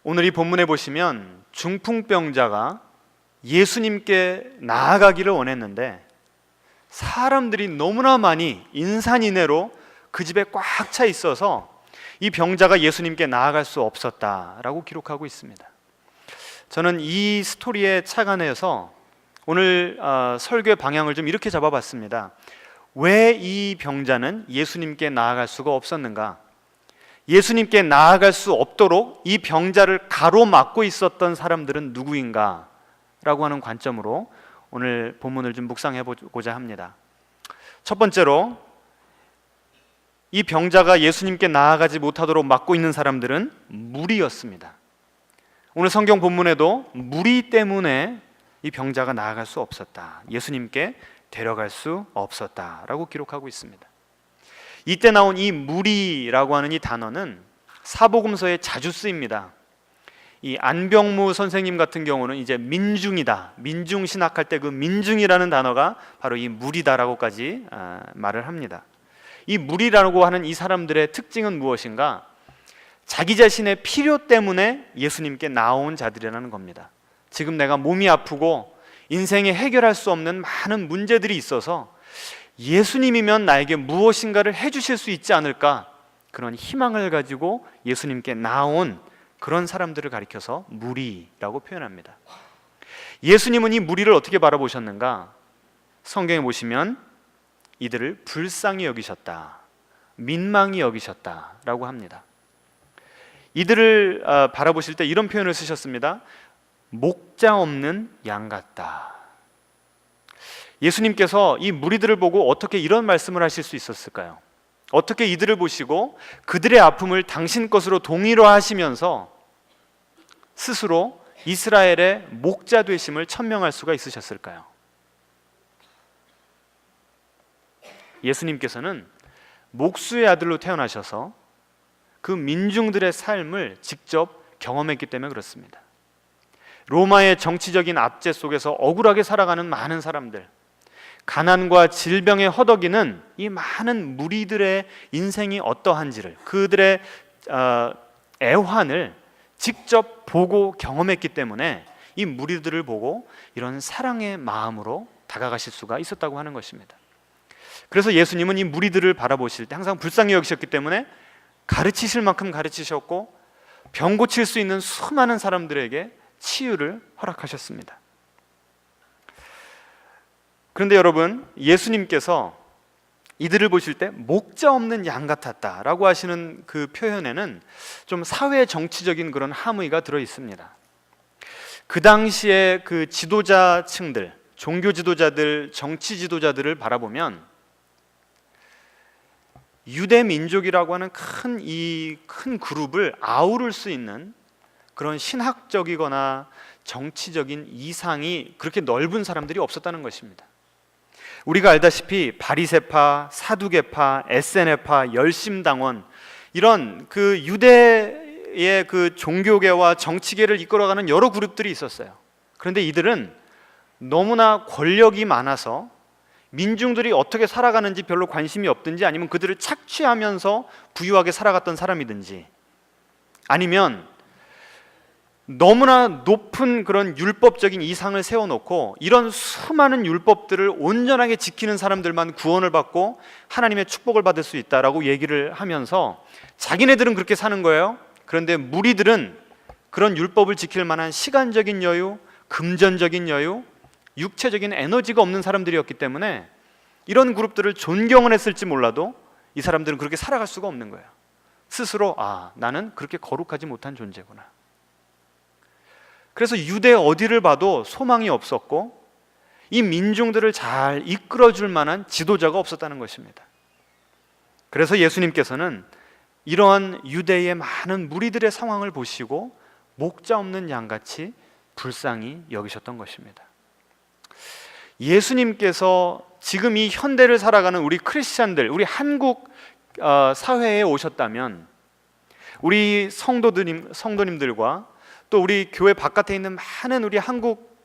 오늘 이 본문에 보시면 중풍병자가 예수님께 나아가기를 원했는데 사람들이 너무나 많이 인산인해로 그 집에 꽉 차 있어서 이 병자가 예수님께 나아갈 수 없었다라고 기록하고 있습니다. 저는 이 스토리에 착안해서 오늘 설교의 방향을 좀 이렇게 잡아봤습니다. 왜 이 병자는 예수님께 나아갈 수가 없었는가? 예수님께 나아갈 수 없도록 이 병자를 가로막고 있었던 사람들은 누구인가? 라고 하는 관점으로 오늘 본문을 좀 묵상해 보고자 합니다. 첫 번째로 이 병자가 예수님께 나아가지 못하도록 막고 있는 사람들은 무리였습니다. 오늘 성경 본문에도 무리 때문에 이 병자가 나아갈 수 없었다, 예수님께 데려갈 수 없었다라고 기록하고 있습니다. 이때 나온 이 무리라고 하는 이 단어는 사복음서에 자주 쓰입니다. 이 안병무 선생님 같은 경우는 이제 민중이다, 민중신학할 때 그 민중이라는 단어가 바로 이 무리다라고까지 말을 합니다. 이 무리라고 하는 이 사람들의 특징은 무엇인가? 자기 자신의 필요 때문에 예수님께 나온 자들이라는 겁니다. 지금 내가 몸이 아프고 인생에 해결할 수 없는 많은 문제들이 있어서 예수님이면 나에게 무엇인가를 해주실 수 있지 않을까, 그런 희망을 가지고 예수님께 나온 그런 사람들을 가리켜서 무리라고 표현합니다. 예수님은 이 무리를 어떻게 바라보셨는가? 성경에 보시면 이들을 불쌍히 여기셨다, 민망히 여기셨다라고 합니다. 이들을 바라보실 때 이런 표현을 쓰셨습니다. 목자 없는 양 같다. 예수님께서 이 무리들을 보고 어떻게 이런 말씀을 하실 수 있었을까요? 어떻게 이들을 보시고 그들의 아픔을 당신 것으로 동일화하시면서 스스로 이스라엘의 목자 되심을 천명할 수가 있으셨을까요? 예수님께서는 목수의 아들로 태어나셔서 그 민중들의 삶을 직접 경험했기 때문에 그렇습니다. 로마의 정치적인 압제 속에서 억울하게 살아가는 많은 사람들, 가난과 질병에 허덕이는 이 많은 무리들의 인생이 어떠한지를, 그들의 애환을 직접 보고 경험했기 때문에 이 무리들을 보고 이런 사랑의 마음으로 다가가실 수가 있었다고 하는 것입니다. 그래서 예수님은 이 무리들을 바라보실 때 항상 불쌍히 여기셨기 때문에 가르치실 만큼 가르치셨고 병 고칠 수 있는 수많은 사람들에게 치유를 허락하셨습니다. 그런데 여러분, 예수님께서 이들을 보실 때 목자 없는 양 같았다라고 하시는 그 표현에는 좀 사회 정치적인 그런 함의가 들어 있습니다. 그 당시에 그 지도자층들, 종교 지도자들, 정치 지도자들을 바라보면 유대 민족이라고 하는 큰 그룹을 아우를 수 있는 그런 신학적이거나 정치적인 이상이 그렇게 넓은 사람들이 없었다는 것입니다. 우리가 알다시피 바리새파, 사두개파, 에세네파, 열심당원, 이런 그 유대의 그 종교계와 정치계를 이끌어가는 여러 그룹들이 있었어요. 그런데 이들은 너무나 권력이 많아서 민중들이 어떻게 살아가는지 별로 관심이 없든지, 아니면 그들을 착취하면서 부유하게 살아갔던 사람이든지, 아니면 너무나 높은 그런 율법적인 이상을 세워놓고 이런 수많은 율법들을 온전하게 지키는 사람들만 구원을 받고 하나님의 축복을 받을 수 있다라고 얘기를 하면서 자기네들은 그렇게 사는 거예요. 그런데 무리들은 그런 율법을 지킬 만한 시간적인 여유, 금전적인 여유, 육체적인 에너지가 없는 사람들이었기 때문에 이런 그룹들을 존경을 했을지 몰라도 이 사람들은 그렇게 살아갈 수가 없는 거예요. 스스로 나는 그렇게 거룩하지 못한 존재구나. 그래서 유대 어디를 봐도 소망이 없었고 이 민중들을 잘 이끌어줄 만한 지도자가 없었다는 것입니다. 그래서 예수님께서는 이러한 유대의 많은 무리들의 상황을 보시고 목자 없는 양같이 불쌍히 여기셨던 것입니다. 예수님께서 지금 이 현대를 살아가는 우리 크리스찬들, 우리 한국 사회에 오셨다면 우리 성도님들과 또 우리 교회 바깥에 있는 많은 우리 한국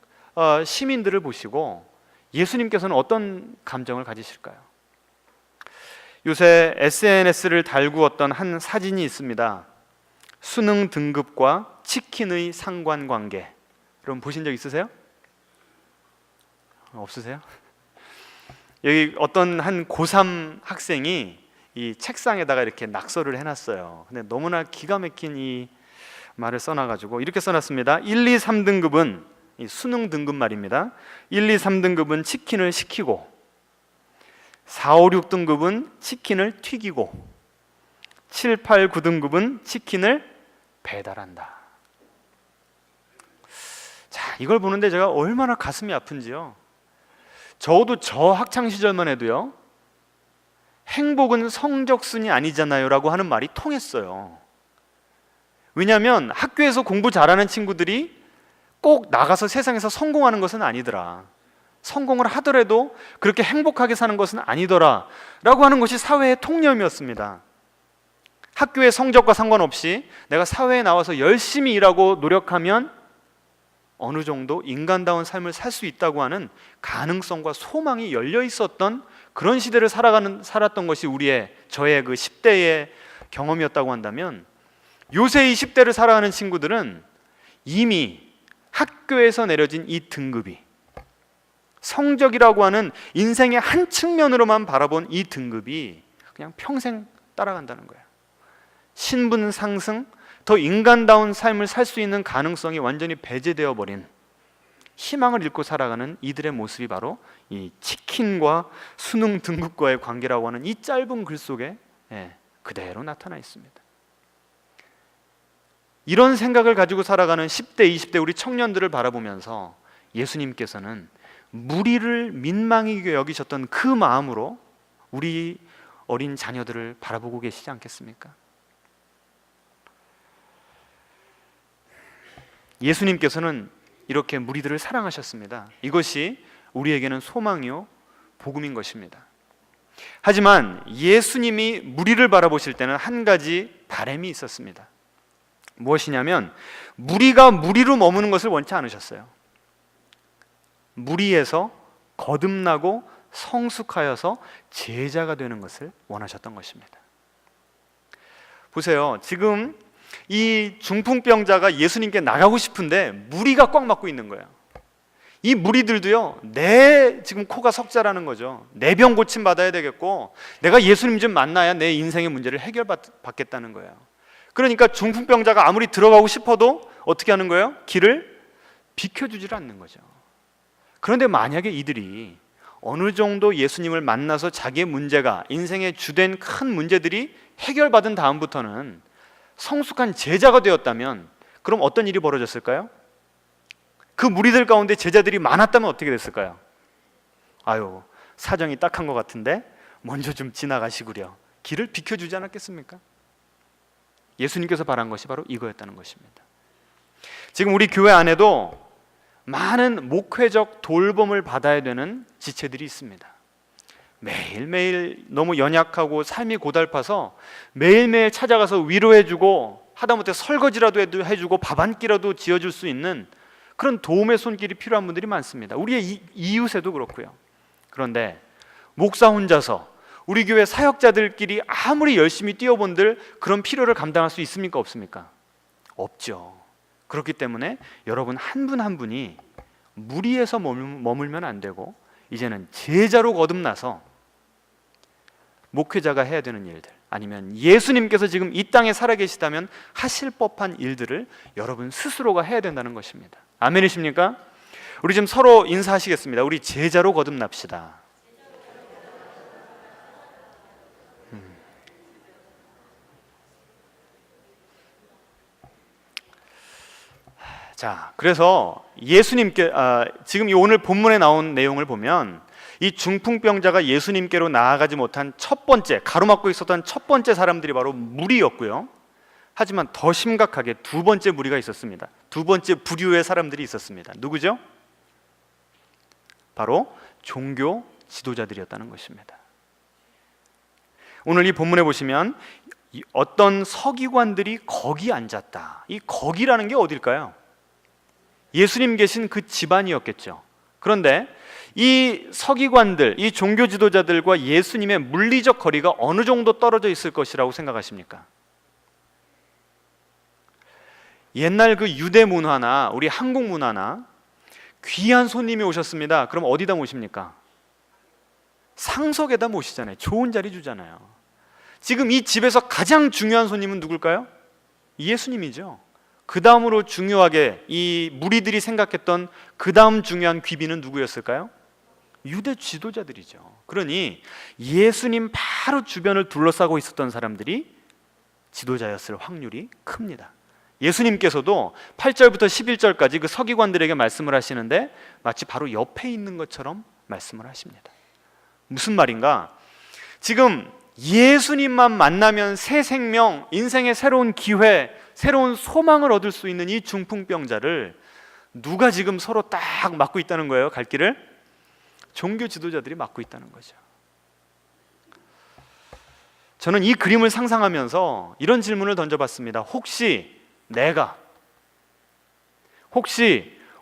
시민들을 보시고 예수님께서는 어떤 감정을 가지실까요? 요새 SNS를 달구었던 한 사진이 있습니다. 수능 등급과 치킨의 상관관계, 여러분 보신 적 있으세요? 없으세요? 여기 어떤 한 고3 학생이 이 책상에다가 이렇게 낙서를 해놨어요. 근데 너무나 기가 막힌 이 말을 써놔가지고 이렇게 써놨습니다. 1, 2, 3등급은 이 수능 등급 말입니다. 1, 2, 3등급은 치킨을 시키고 4, 5, 6등급은 치킨을 튀기고 7, 8, 9등급은 치킨을 배달한다. 자, 이걸 보는데 제가 얼마나 가슴이 아픈지요. 적어도 저 학창시절만 해도요, 행복은 성적순이 아니잖아요 라고 하는 말이 통했어요. 왜냐하면 학교에서 공부 잘하는 친구들이 꼭 나가서 세상에서 성공하는 것은 아니더라, 성공을 하더라도 그렇게 행복하게 사는 것은 아니더라 라고 하는 것이 사회의 통념이었습니다. 학교의 성적과 상관없이 내가 사회에 나와서 열심히 일하고 노력하면 어느 정도 인간다운 삶을 살 수 있다고 하는 가능성과 소망이 열려 있었던 그런 시대를 살았던 것이 저의 그 10대의 경험이었다고 한다면, 요새 이 10대를 살아가는 친구들은 이미 학교에서 내려진 이 등급이, 성적이라고 하는 인생의 한 측면으로만 바라본 이 등급이 그냥 평생 따라간다는 거예요. 신분 상승, 더 인간다운 삶을 살 수 있는 가능성이 완전히 배제되어 버린, 희망을 잃고 살아가는 이들의 모습이 바로 이 치킨과 수능 등급과의 관계라고 하는 이 짧은 글 속에 그대로 나타나 있습니다. 이런 생각을 가지고 살아가는 10대, 20대 우리 청년들을 바라보면서 예수님께서는 무리를 민망하게 여기셨던 그 마음으로 우리 어린 자녀들을 바라보고 계시지 않겠습니까? 예수님께서는 이렇게 무리들을 사랑하셨습니다. 이것이 우리에게는 소망이요 복음인 것입니다. 하지만 예수님이 무리를 바라보실 때는 한 가지 바람이 있었습니다. 무엇이냐면, 무리가 무리로 머무는 것을 원치 않으셨어요. 무리에서 거듭나고 성숙하여서 제자가 되는 것을 원하셨던 것입니다. 보세요, 지금 이 중풍병자가 예수님께 나가고 싶은데 무리가 꽉 막고 있는 거예요. 이 무리들도요, 내 지금 코가 석자라는 거죠. 내 병 고침 받아야 되겠고, 내가 예수님 좀 만나야 내 인생의 문제를 해결받겠다는 거예요. 그러니까 중풍병자가 아무리 들어가고 싶어도 어떻게 하는 거예요? 길을 비켜주질 않는 거죠. 그런데 만약에 이들이 어느 정도 예수님을 만나서 자기의 문제가, 인생의 주된 큰 문제들이 해결받은 다음부터는 성숙한 제자가 되었다면, 그럼 어떤 일이 벌어졌을까요? 그 무리들 가운데 제자들이 많았다면 어떻게 됐을까요? 아유, 사정이 딱한 것 같은데 먼저 좀 지나가시구려, 길을 비켜주지 않았겠습니까? 예수님께서 바란 것이 바로 이거였다는 것입니다. 지금 우리 교회 안에도 많은 목회적 돌봄을 받아야 되는 지체들이 있습니다. 매일매일 너무 연약하고 삶이 고달파서 매일매일 찾아가서 위로해주고, 하다못해 설거지라도 해주고 밥 한 끼라도 지어줄 수 있는 그런 도움의 손길이 필요한 분들이 많습니다. 우리의 이웃에도 그렇고요. 그런데 목사 혼자서 우리 교회 사역자들끼리 아무리 열심히 뛰어본들 그런 필요를 감당할 수 있습니까? 없습니까? 없죠. 그렇기 때문에 여러분 한 분 한 분이 무리에서 머물면 안 되고, 이제는 제자로 거듭나서 목회자가 해야 되는 일들, 아니면 예수님께서 지금 이 땅에 살아계시다면 하실 법한 일들을 여러분 스스로가 해야 된다는 것입니다. 아멘이십니까? 우리 지금 서로 인사하시겠습니다. 우리 제자로 거듭납시다. 자, 그래서 예수님께 지금 이 오늘 본문에 나온 내용을 보면, 이 중풍병자가 예수님께로 나아가지 못한 첫 번째, 가로막고 있었던 첫 번째 사람들이 바로 무리였고요. 하지만 더 심각하게 두 번째 무리가 있었습니다. 두 번째 부류의 사람들이 있었습니다. 누구죠? 바로 종교 지도자들이었다는 것입니다. 오늘 이 본문에 보시면 어떤 서기관들이 거기 앉았다. 이 거기라는 게 어딜까요? 예수님 계신 그 집안이었겠죠. 그런데 이 서기관들, 이 종교 지도자들과 예수님의 물리적 거리가 어느 정도 떨어져 있을 것이라고 생각하십니까? 옛날 그 유대 문화나 우리 한국 문화나 귀한 손님이 오셨습니다. 그럼 어디다 모십니까? 상석에다 모시잖아요. 좋은 자리 주잖아요. 지금 이 집에서 가장 중요한 손님은 누굴까요? 예수님이죠. 그 다음으로 중요하게 이 무리들이 생각했던 그 다음 중요한 귀비는 누구였을까요? 유대 지도자들이죠. 그러니 예수님 바로 주변을 둘러싸고 있었던 사람들이 지도자였을 확률이 큽니다. 예수님께서도 8절부터 11절까지 그 서기관들에게 말씀을 하시는데 마치 바로 옆에 있는 것처럼 말씀을 하십니다. 무슨 말인가? 지금 예수님만 만나면 새 생명, 인생의 새로운 기회, 새로운 소망을 얻을 수 있는 이 중풍병자를 누가 지금 서로 딱 막고 있다는 거예요? 갈 길을? 종교 지도자들이 막고 있다는 거죠. 저는 이 그림을 상상하면서 이런 질문을 던져봤습니다. 혹시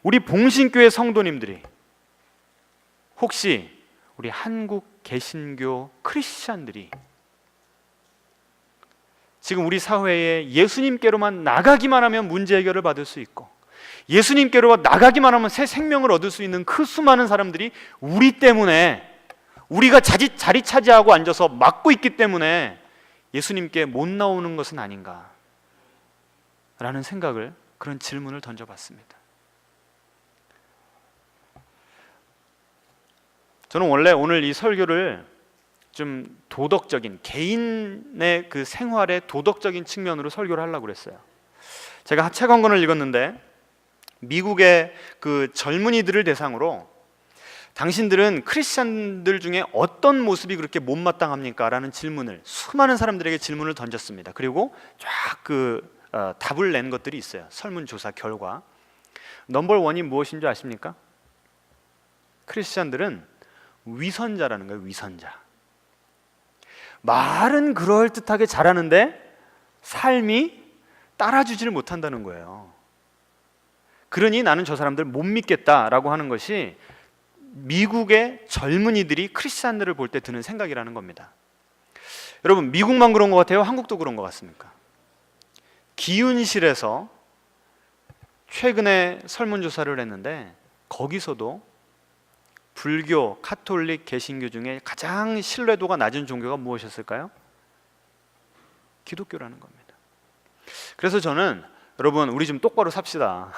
우리 봉신교회 성도님들이, 혹시 우리 한국 개신교 크리스찬들이 지금 우리 사회에 예수님께로만 나가기만 하면 문제 해결을 받을 수 있고, 예수님께로 나가기만 하면 새 생명을 얻을 수 있는 그 수많은 사람들이 우리 때문에, 우리가 자리 차지하고 앉아서 막고 있기 때문에 예수님께 못 나오는 것은 아닌가 라는 생각을, 그런 질문을 던져봤습니다. 저는 원래 오늘 이 설교를 좀 도덕적인, 개인의 그 생활의 도덕적인 측면으로 설교를 하려고 그랬어요. 제가 책 한 권을 읽었는데 미국의 그 젊은이들을 대상으로 당신들은 크리스찬들 중에 어떤 모습이 그렇게 못마땅합니까? 라는 질문을, 수많은 사람들에게 질문을 던졌습니다. 그리고 쫙 답을 낸 것들이 있어요. 설문조사 결과. 넘버 원이 무엇인 줄 아십니까? 크리스찬들은 위선자라는 거예요. 위선자. 말은 그럴듯하게 잘하는데 삶이 따라주지를 못한다는 거예요. 그러니 나는 저 사람들 못 믿겠다라고 하는 것이 미국의 젊은이들이 크리스찬들을 볼 때 드는 생각이라는 겁니다. 여러분, 미국만 그런 것 같아요? 한국도 그런 것 같습니까? 기윤실에서 최근에 설문조사를 했는데 거기서도 불교, 카톨릭, 개신교 중에 가장 신뢰도가 낮은 종교가 무엇이었을까요? 기독교라는 겁니다. 그래서 저는, 여러분, 우리 좀 똑바로 삽시다.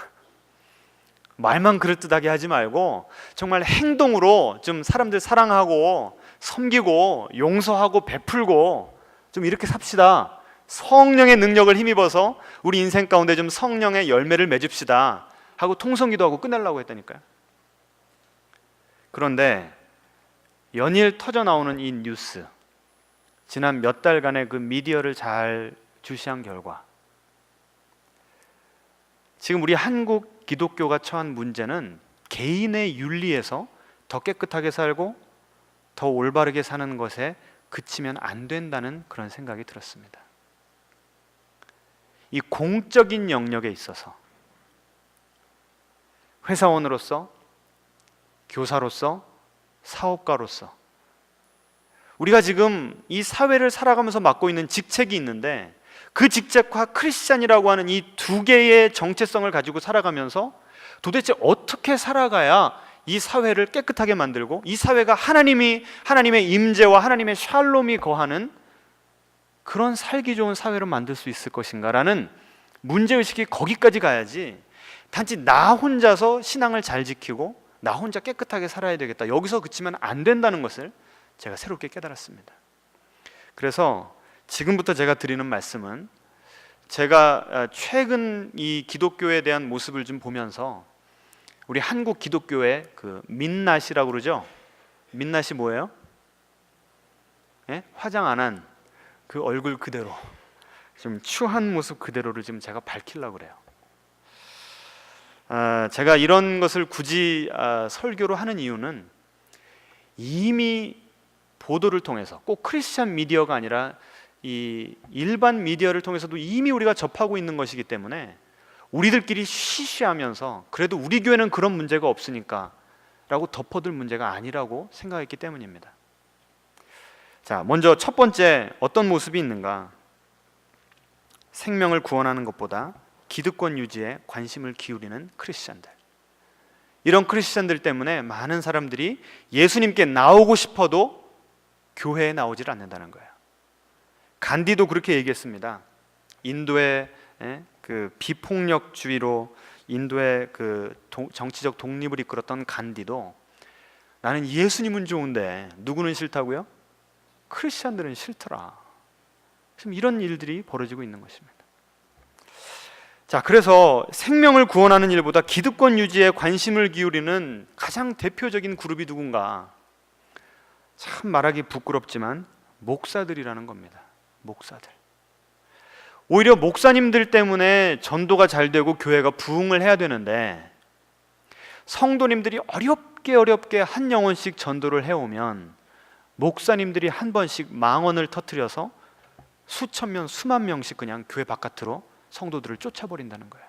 말만 그럴듯하게 하지 말고 정말 행동으로 좀 사람들 사랑하고 섬기고 용서하고 베풀고 좀 이렇게 삽시다. 성령의 능력을 힘입어서 우리 인생 가운데 좀 성령의 열매를 맺읍시다 하고 통성기도하고 끝내려고 했다니까요. 그런데 연일 터져 나오는 이 뉴스, 지난 몇 달간의 그 미디어를 잘 주시한 결과, 지금 우리 한국 기독교가 처한 문제는 개인의 윤리에서 더 깨끗하게 살고 더 올바르게 사는 것에 그치면 안 된다는 그런 생각이 들었습니다. 이 공적인 영역에 있어서 회사원으로서, 교사로서, 사업가로서 우리가 지금 이 사회를 살아가면서 맡고 있는 직책이 있는데, 그 직책과 크리스찬이라고 하는 이 두 개의 정체성을 가지고 살아가면서 도대체 어떻게 살아가야 이 사회를 깨끗하게 만들고 이 사회가 하나님의 임재와 하나님의 샬롬이 거하는 그런 살기 좋은 사회로 만들 수 있을 것인가라는 문제의식이 거기까지 가야지, 단지 나 혼자서 신앙을 잘 지키고 나 혼자 깨끗하게 살아야 되겠다, 여기서 그치면 안 된다는 것을 제가 새롭게 깨달았습니다. 그래서 지금부터 제가 드리는 말씀은, 제가 최근 이 기독교에 대한 모습을 좀 보면서 우리 한국 기독교의 그 민낯이라고 그러죠. 민낯이 뭐예요? 예? 화장 안 한 그 얼굴 그대로, 좀 추한 모습 그대로를 지금 제가 밝히려고 그래요. 제가 이런 것을 굳이 설교로 하는 이유는, 이미 보도를 통해서, 꼭 크리스찬 미디어가 아니라 이 일반 미디어를 통해서도 이미 우리가 접하고 있는 것이기 때문에 우리들끼리 쉬쉬하면서 그래도 우리 교회는 그런 문제가 없으니까 라고 덮어둘 문제가 아니라고 생각했기 때문입니다. 자, 먼저 첫 번째 어떤 모습이 있는가? 생명을 구원하는 것보다 기득권 유지에 관심을 기울이는 크리스찬들. 이런 크리스찬들 때문에 많은 사람들이 예수님께 나오고 싶어도 교회에 나오질 않는다는 거예요. 간디도 그렇게 얘기했습니다. 인도의 그 비폭력주의로 인도의 그 정치적 독립을 이끌었던 간디도 나는 예수님은 좋은데 누구는 싫다고요? 크리스찬들은 싫더라. 지금 이런 일들이 벌어지고 있는 것입니다. 자, 그래서 생명을 구원하는 일보다 기득권 유지에 관심을 기울이는 가장 대표적인 그룹이 누군가? 참 말하기 부끄럽지만 목사들이라는 겁니다. 목사들. 오히려 목사님들 때문에 전도가 잘 되고 교회가 부흥을 해야 되는데 성도님들이 어렵게 한 영혼씩 전도를 해오면 목사님들이 한 번씩 망언을 터뜨려서 수천 명, 수만 명씩 그냥 교회 바깥으로 성도들을 쫓아버린다는 거예요.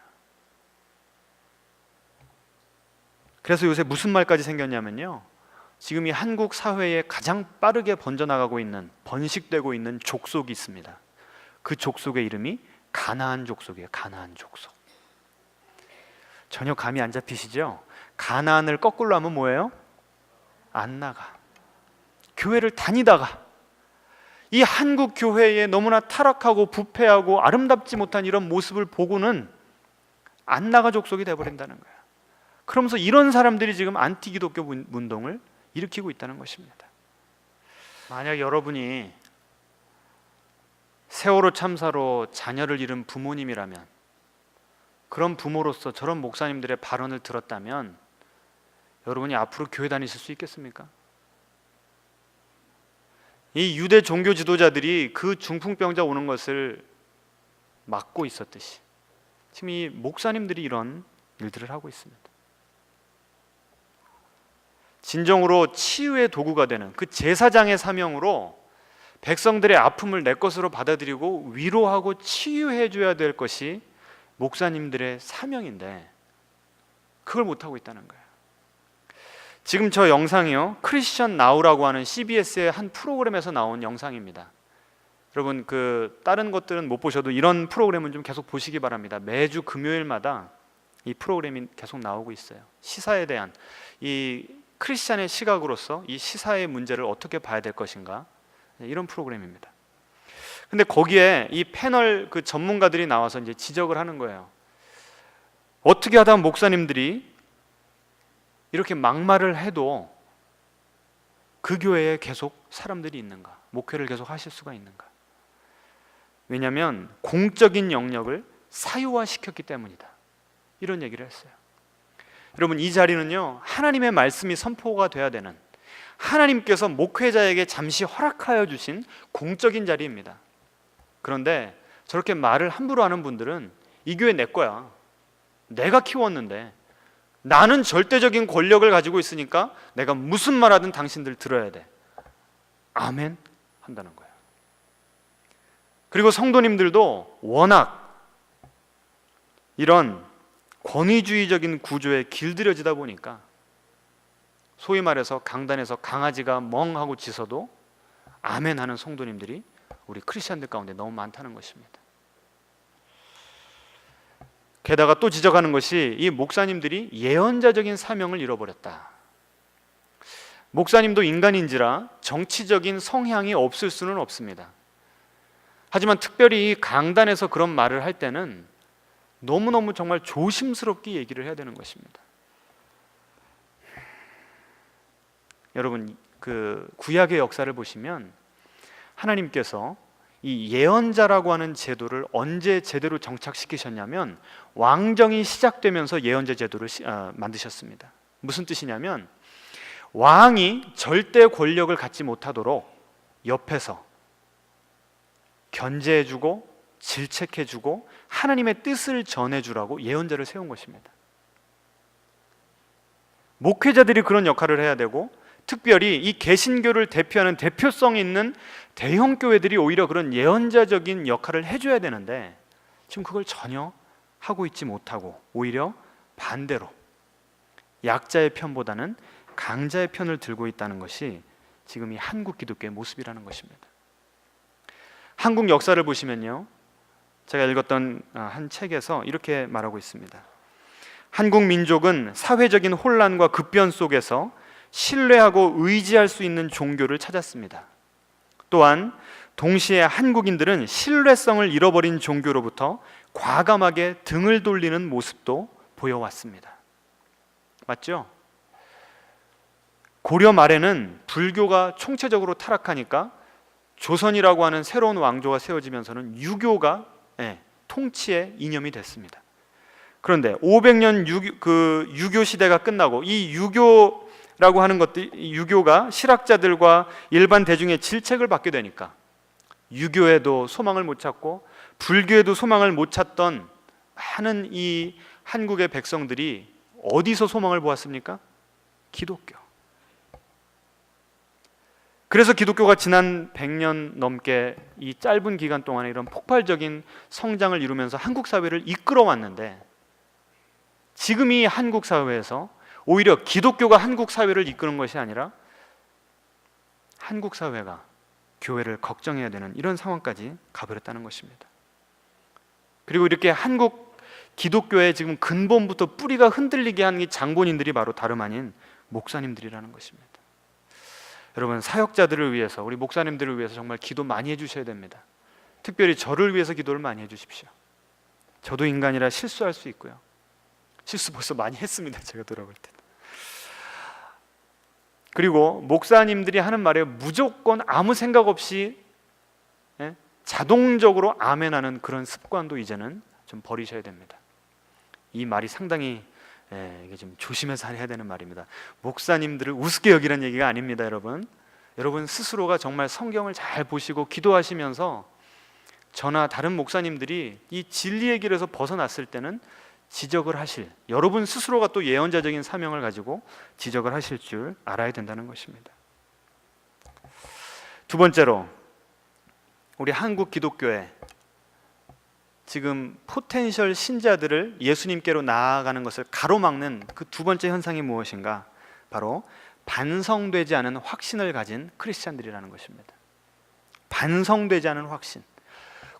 그래서 요새 무슨 말까지 생겼냐면요, 지금 이 한국 사회에 가장 빠르게 번져나가고 있는, 번식되고 있는 족속이 있습니다. 그 족속의 이름이 가나안 족속이에요. 가나안 족속. 전혀 감이 안 잡히시죠? 가나안을 거꾸로 하면 뭐예요? 안 나가. 교회를 다니다가 이 한국 교회에 너무나 타락하고 부패하고 아름답지 못한 이런 모습을 보고는 안 나가 족속이 돼버린다는 거예요. 그러면서 이런 사람들이 지금 안티기독교 운동을 일으키고 있다는 것입니다. 만약 여러분이 세월호 참사로 자녀를 잃은 부모님이라면, 그런 부모로서 저런 목사님들의 발언을 들었다면 여러분이 앞으로 교회 다니실 수 있겠습니까? 이 유대 종교 지도자들이 그 중풍병자 오는 것을 막고 있었듯이 지금 이 목사님들이 이런 일들을 하고 있습니다. 진정으로 치유의 도구가 되는 그 제사장의 사명으로 백성들의 아픔을 내 것으로 받아들이고 위로하고 치유해 줘야 될 것이 목사님들의 사명인데 그걸 못하고 있다는 거예요. 지금 저 영상이요, 크리스천 나우라고 하는 CBS의 한 프로그램에서 나온 영상입니다. 여러분 그 다른 것들은 못 보셔도 이런 프로그램은 좀 계속 보시기 바랍니다. 매주 금요일마다 이 프로그램이 계속 나오고 있어요. 시사에 대한 이 크리스천의 시각으로서 이 시사의 문제를 어떻게 봐야 될 것인가, 이런 프로그램입니다. 근데 거기에 이 패널 그 전문가들이 나와서 이제 지적을 하는 거예요. 어떻게 하다 목사님들이 이렇게 막말을 해도 그 교회에 계속 사람들이 있는가, 목회를 계속 하실 수가 있는가? 왜냐하면 공적인 영역을 사유화시켰기 때문이다, 이런 얘기를 했어요. 여러분 이 자리는요, 하나님의 말씀이 선포가 돼야 되는, 하나님께서 목회자에게 잠시 허락하여 주신 공적인 자리입니다. 그런데 저렇게 말을 함부로 하는 분들은 이 교회 내 거야, 내가 키웠는데, 나는 절대적인 권력을 가지고 있으니까 내가 무슨 말하든 당신들 들어야 돼, 아멘 한다는 거예요. 그리고 성도님들도 워낙 이런 권위주의적인 구조에 길들여지다 보니까 소위 말해서 강단에서 강아지가 멍하고 짖어도 아멘 하는 성도님들이 우리 크리스찬들 가운데 너무 많다는 것입니다. 게다가 또 지적하는 것이 이 목사님들이 예언자적인 사명을 잃어버렸다. 목사님도 인간인지라 정치적인 성향이 없을 수는 없습니다. 하지만 특별히 강단에서 그런 말을 할 때는 너무너무 정말 조심스럽게 얘기를 해야 되는 것입니다. 여러분 그 구약의 역사를 보시면 하나님께서 이 예언자라고 하는 제도를 언제 제대로 정착시키셨냐면 왕정이 시작되면서 예언자 제도를 만드셨습니다. 무슨 뜻이냐면 왕이 절대 권력을 갖지 못하도록 옆에서 견제해주고 질책해주고 하나님의 뜻을 전해주라고 예언자를 세운 것입니다. 목회자들이 그런 역할을 해야 되고, 특별히 이 개신교를 대표하는 대표성 있는 대형 교회들이 오히려 그런 예언자적인 역할을 해줘야 되는데 지금 그걸 전혀 하고 있지 못하고 오히려 반대로 약자의 편보다는 강자의 편을 들고 있다는 것이 지금 이 한국 기독교의 모습이라는 것입니다. 한국 역사를 보시면요, 제가 읽었던 한 책에서 이렇게 말하고 있습니다. 한국 민족은 사회적인 혼란과 급변 속에서 신뢰하고 의지할 수 있는 종교를 찾았습니다. 또한 동시에 한국인들은 신뢰성을 잃어버린 종교로부터 과감하게 등을 돌리는 모습도 보여왔습니다. 맞죠? 고려 말에는 불교가 총체적으로 타락하니까 조선이라고 하는 새로운 왕조가 세워지면서는 유교가 통치의 이념이 됐습니다. 그런데 500년 유교 시대가 끝나고 이 유교라고 하는 유교가 실학자들과 일반 대중의 질책을 받게 되니까 유교에도 소망을 못 찾고 불교에도 소망을 못 찾던 많은 이 한국의 백성들이 어디서 소망을 보았습니까? 기독교. 그래서 기독교가 지난 100년 넘게 이 짧은 기간 동안에 이런 폭발적인 성장을 이루면서 한국 사회를 이끌어 왔는데, 지금 이 한국 사회에서 오히려 기독교가 한국 사회를 이끄는 것이 아니라 한국 사회가 교회를 걱정해야 되는 이런 상황까지 가버렸다는 것입니다. 그리고 이렇게 한국 기독교의 지금 근본부터 뿌리가 흔들리게 한 이 장본인들이 바로 다름 아닌 목사님들이라는 것입니다. 여러분, 사역자들을 위해서, 우리 목사님들을 위해서 정말 기도 많이 해주셔야 됩니다. 특별히 저를 위해서 기도를 많이 해주십시오. 저도 인간이라 실수할 수 있고요. 실수 벌써 많이 했습니다. 제가 돌아볼 때. 그리고 목사님들이 하는 말에 무조건 아무 생각 없이 자동적으로 아멘하는 그런 습관도 이제는 좀 버리셔야 됩니다. 이 말이 상당히 이게 좀 조심해서 해야 되는 말입니다. 목사님들을 우습게 여기라는 얘기가 아닙니다, 여러분. 여러분 스스로가 정말 성경을 잘 보시고 기도하시면서 저나 다른 목사님들이 이 진리의 길에서 벗어났을 때는 지적을 하실, 여러분 스스로가 또 예언자적인 사명을 가지고 지적을 하실 줄 알아야 된다는 것입니다. 두 번째로, 우리 한국 기독교에 지금 포텐셜 신자들을 예수님께로 나아가는 것을 가로막는 그 두 번째 현상이 무엇인가? 바로 반성되지 않은 확신을 가진 크리스찬들이라는 것입니다. 반성되지 않은 확신.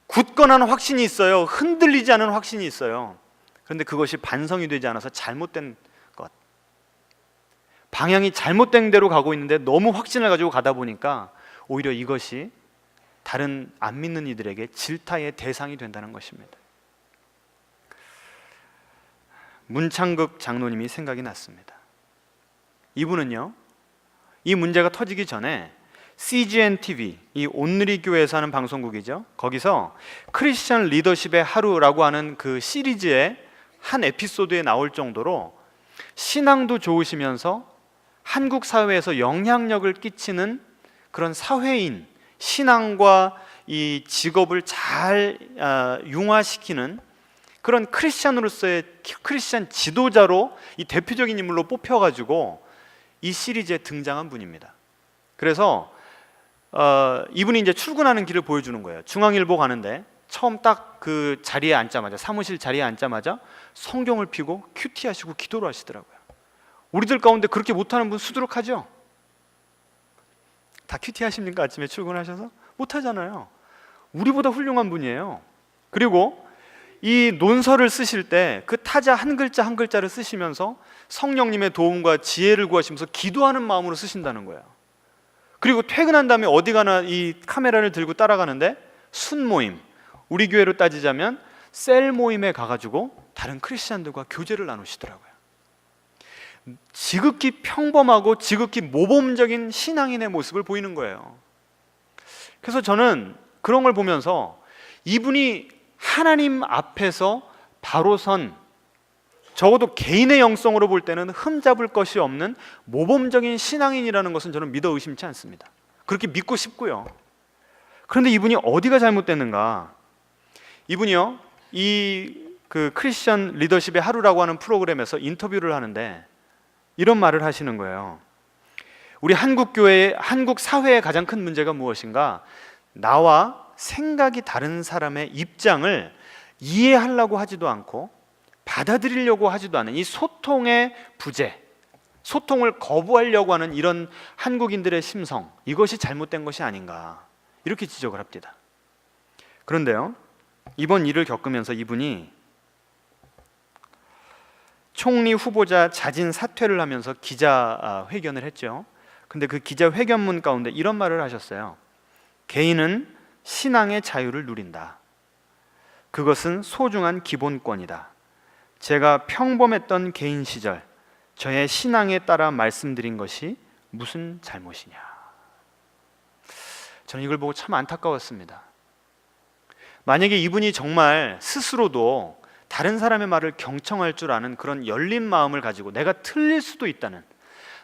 굳건한 확신이 있어요. 흔들리지 않은 확신이 있어요. 그런데 그것이 반성이 되지 않아서 잘못된 것, 방향이 잘못된 대로 가고 있는데 너무 확신을 가지고 가다 보니까 오히려 이것이 다른 안 믿는 이들에게 질타의 대상이 된다는 것입니다. 문창극 장로님이 생각이 났습니다. 이분은요, 이 문제가 터지기 전에 CGN TV, 이 온누리 교회에서 하는 방송국이죠, 거기서 크리스천 리더십의 하루라고 하는 그 시리즈의 한 에피소드에 나올 정도로 신앙도 좋으시면서 한국 사회에서 영향력을 끼치는 그런 사회인, 신앙과 이 직업을 잘 융화시키는 그런 크리스찬으로서의 크리스찬 지도자로 이 대표적인 인물로 뽑혀가지고 이 시리즈에 등장한 분입니다. 그래서 이분이 이제 출근하는 길을 보여주는 거예요. 중앙일보 가는데 처음 딱 그 자리에 앉자마자, 사무실 자리에 앉자마자 성경을 펴고 큐티하시고 기도를 하시더라고요. 우리들 가운데 그렇게 못하는 분 수두룩하죠? 다 큐티 하십니까? 아침에 출근하셔서? 못하잖아요. 우리보다 훌륭한 분이에요. 그리고 이 논설을 쓰실 때 그 타자 한 글자 한 글자를 쓰시면서 성령님의 도움과 지혜를 구하시면서 기도하는 마음으로 쓰신다는 거예요. 그리고 퇴근한 다음에 어디 가나 이 카메라를 들고 따라가는데 순모임, 우리 교회로 따지자면 셀 모임에 가가지고 다른 크리스찬들과 교제를 나누시더라고요. 지극히 평범하고 지극히 모범적인 신앙인의 모습을 보이는 거예요. 그래서 저는 그런 걸 보면서 이분이 하나님 앞에서 바로 선, 적어도 개인의 영성으로 볼 때는 흠잡을 것이 없는 모범적인 신앙인이라는 것은 저는 믿어 의심치 않습니다. 그렇게 믿고 싶고요. 그런데 이분이 어디가 잘못됐는가? 이분이요, 그 크리스천 리더십의 하루라고 하는 프로그램에서 인터뷰를 하는데 이런 말을 하시는 거예요. 우리 한국 교회의, 한국 사회의 가장 큰 문제가 무엇인가? 나와 생각이 다른 사람의 입장을 이해하려고 하지도 않고 받아들이려고 하지도 않은 이 소통의 부재, 소통을 거부하려고 하는 이런 한국인들의 심성, 이것이 잘못된 것이 아닌가, 이렇게 지적을 합니다. 그런데요, 이번 일을 겪으면서 이분이 총리 후보자 자진 사퇴를 하면서 기자회견을 했죠. 근데 그 기자회견문 가운데 이런 말을 하셨어요. 개인은 신앙의 자유를 누린다. 그것은 소중한 기본권이다. 제가 평범했던 개인 시절 저의 신앙에 따라 말씀드린 것이 무슨 잘못이냐. 저는 이걸 보고 참 안타까웠습니다. 만약에 이분이 정말 스스로도 다른 사람의 말을 경청할 줄 아는 그런 열린 마음을 가지고 내가 틀릴 수도 있다는,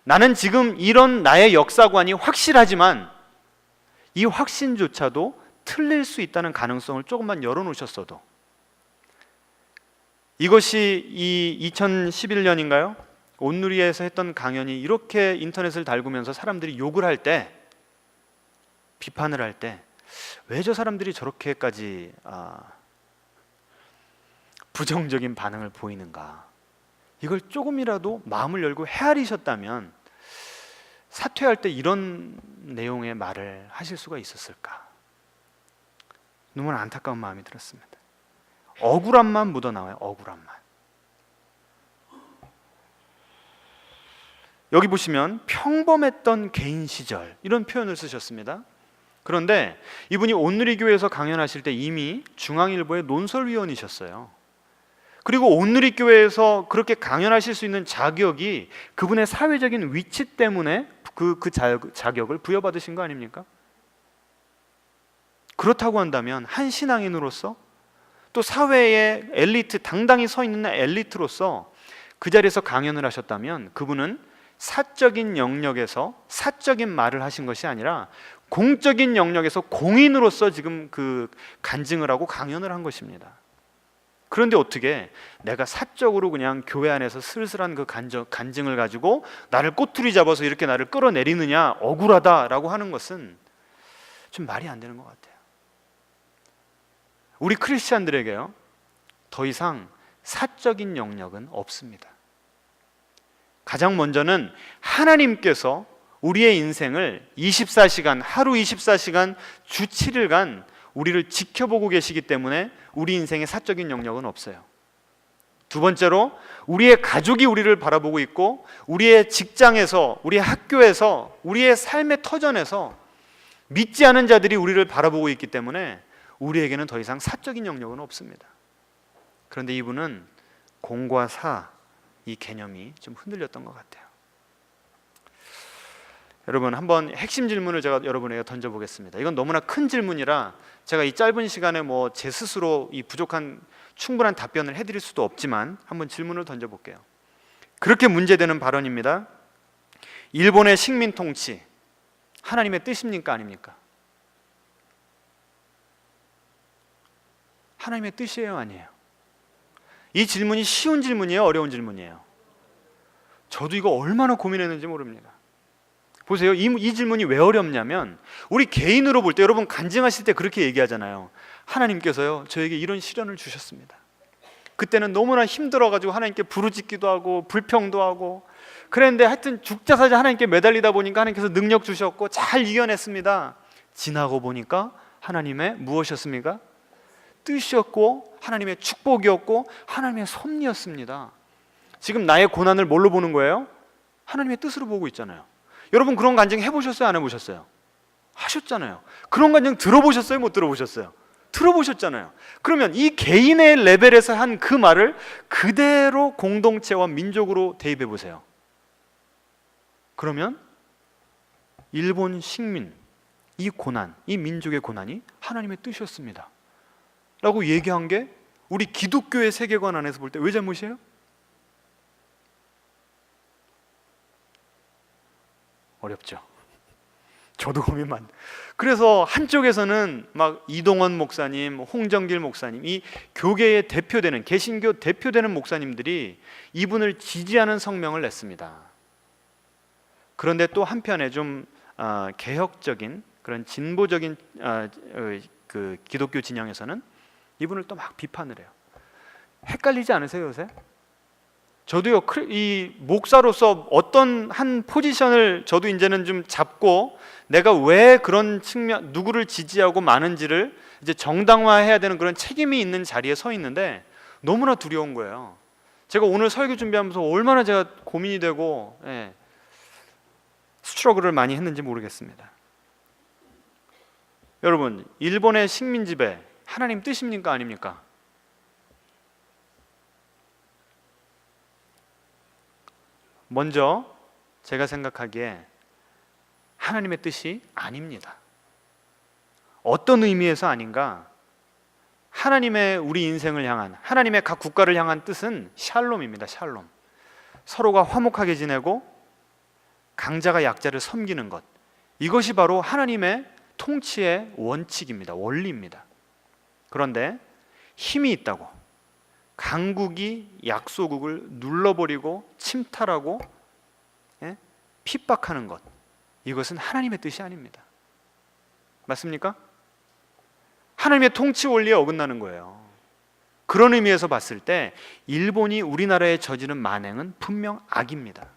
나는 지금 이런 나의 역사관이 확실하지만 이 확신조차도 틀릴 수 있다는 가능성을 조금만 열어놓으셨어도, 이것이 이 2011년인가요? 온누리에서 했던 강연이 이렇게 인터넷을 달구면서 사람들이 욕을 할 때, 비판을 할 때 왜 저 사람들이 저렇게까지 부정적인 반응을 보이는가, 이걸 조금이라도 마음을 열고 헤아리셨다면 사퇴할 때 이런 내용의 말을 하실 수가 있었을까. 너무나 안타까운 마음이 들었습니다. 억울함만 묻어나와요. 억울함만. 여기 보시면 평범했던 개인 시절, 이런 표현을 쓰셨습니다. 그런데 이분이 온누리교회에서 강연하실 때 이미 중앙일보의 논설위원이셨어요. 그리고 온누리교회에서 그렇게 강연하실 수 있는 자격이 그분의 사회적인 위치 때문에 그 자격을 부여받으신 거 아닙니까? 그렇다고 한다면 한 신앙인으로서, 또 사회의 엘리트, 당당히 서 있는 엘리트로서 그 자리에서 강연을 하셨다면 그분은 사적인 영역에서 사적인 말을 하신 것이 아니라 공적인 영역에서 공인으로서 지금 그 간증을 하고 강연을 한 것입니다. 그런데 어떻게 내가 사적으로 그냥 교회 안에서 슬슬한 그 간증을 가지고 나를 꼬투리 잡아서 이렇게 나를 끌어내리느냐, 억울하다라고 하는 것은 좀 말이 안 되는 것 같아요. 우리 크리스찬들에게요, 더 이상 사적인 영역은 없습니다. 가장 먼저는 하나님께서 우리의 인생을 24시간, 하루 24시간, 주 7일간 우리를 지켜보고 계시기 때문에 우리 인생의 사적인 영역은 없어요. 두 번째로 우리의 가족이 우리를 바라보고 있고, 우리의 직장에서, 우리의 학교에서, 우리의 삶의 터전에서 믿지 않은 자들이 우리를 바라보고 있기 때문에 우리에게는 더 이상 사적인 영역은 없습니다. 그런데 이분은 공과 사, 이 개념이 좀 흔들렸던 것 같아요. 여러분, 한번 핵심 질문을 제가 여러분에게 던져보겠습니다. 이건 너무나 큰 질문이라 제가 이 짧은 시간에 제 스스로 이 부족한 충분한 답변을 해드릴 수도 없지만 한번 질문을 던져볼게요. 그렇게 문제되는 발언입니다. 일본의 식민 통치, 하나님의 뜻입니까, 아닙니까? 하나님의 뜻이에요, 아니에요? 이 질문이 쉬운 질문이에요, 어려운 질문이에요? 저도 이거 얼마나 고민했는지 모릅니다. 보세요. 이 질문이 왜 어렵냐면, 우리 개인으로 볼 때, 여러분 간증하실 때 그렇게 얘기하잖아요. 하나님께서요, 저에게 이런 시련을 주셨습니다. 그때는 너무나 힘들어가지고 하나님께 부르짖기도 하고 불평도 하고 그랬는데, 하여튼 죽자사자 하나님께 매달리다 보니까 하나님께서 능력 주셨고 잘 이겨냈습니다. 지나고 보니까 하나님의 무엇이었습니까? 뜻이었고, 하나님의 축복이었고, 하나님의 섭리였습니다. 지금 나의 고난을 뭘로 보는 거예요? 하나님의 뜻으로 보고 있잖아요. 여러분 그런 간증 해보셨어요? 안 해보셨어요? 하셨잖아요. 그런 간증 들어보셨어요? 못 들어보셨어요? 들어보셨잖아요. 그러면 이 개인의 레벨에서 한 그 말을 그대로 공동체와 민족으로 대입해 보세요. 그러면 일본 식민, 이 고난, 이 민족의 고난이 하나님의 뜻이었습니다 라고 얘기한 게 우리 기독교의 세계관 안에서 볼 때 왜 잘못이에요? 어렵죠. 저도 고민 많. 그래서 한쪽에서는 막 이동원 목사님, 홍정길 목사님, 이 교계의 대표되는, 개신교 대표되는 목사님들이 이분을 지지하는 성명을 냈습니다. 그런데 또 한편에 좀 개혁적인 그런 진보적인 그 기독교 진영에서는 이분을 또 막 비판을 해요. 헷갈리지 않으세요, 요새? 저도요, 이 목사로서 어떤 한 포지션을 저도 이제는 좀 잡고 내가 왜 그런 측면, 누구를 지지하고 많은지를 이제 정당화해야 되는 그런 책임이 있는 자리에 서 있는데 너무나 두려운 거예요. 제가 오늘 설교 준비하면서 얼마나 제가 고민이 되고 스트러글을 많이 했는지 모르겠습니다. 여러분, 일본의 식민 지배 하나님 뜻입니까 아닙니까? 먼저 제가 생각하기에 하나님의 뜻이 아닙니다. 어떤 의미에서 아닌가? 하나님의 우리 인생을 향한, 하나님의 각 국가를 향한 뜻은 샬롬입니다. 샬롬. 서로가 화목하게 지내고 강자가 약자를 섬기는 것, 이것이 바로 하나님의 통치의 원칙입니다. 원리입니다. 그런데 힘이 있다고 강국이 약소국을 눌러버리고 침탈하고 핍박하는 것, 이것은 하나님의 뜻이 아닙니다. 맞습니까? 하나님의 통치 원리에 어긋나는 거예요. 그런 의미에서 봤을 때 일본이 우리나라에 저지른 만행은 분명 악입니다.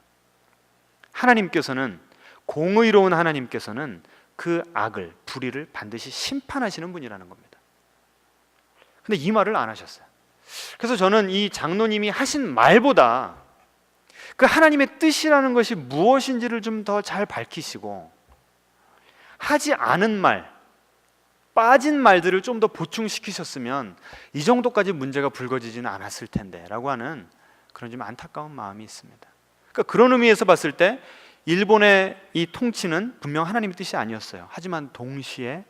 하나님께서는, 공의로운 하나님께서는 그 악을, 불의를 반드시 심판하시는 분이라는 겁니다. 근데 이 말을 안 하셨어요. 그래서 저는 이 장로님이 하신 말보다 그 하나님의 뜻이라는 것이 무엇인지를 좀 더 잘 밝히시고, 하지 않은 말, 빠진 말들을 좀 더 보충시키셨으면 이 정도까지 문제가 불거지지는 않았을 텐데 라고 하는 그런 좀 안타까운 마음이 있습니다. 그러니까 그런 의미에서 봤을 때 일본의 이 통치는 분명 하나님의 뜻이 아니었어요. 하지만 동시에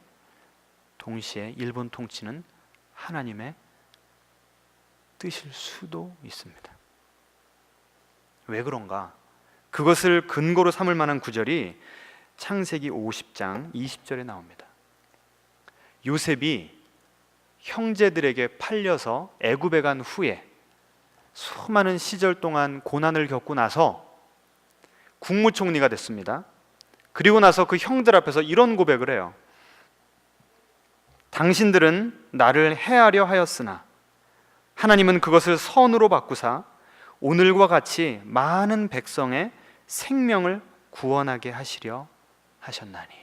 일본 통치는 하나님의 뜻일 수도 있습니다. 왜 그런가? 그것을 근거로 삼을 만한 구절이 창세기 50장 20절에 나옵니다. 요셉이 형제들에게 팔려서 애굽에 간 후에 수많은 시절 동안 고난을 겪고 나서 국무총리가 됐습니다. 그리고 나서 그 형들 앞에서 이런 고백을 해요. 당신들은 나를 해하려 하였으나 하나님은 그것을 선으로 바꾸사 오늘과 같이 많은 백성의 생명을 구원하게 하시려 하셨나니.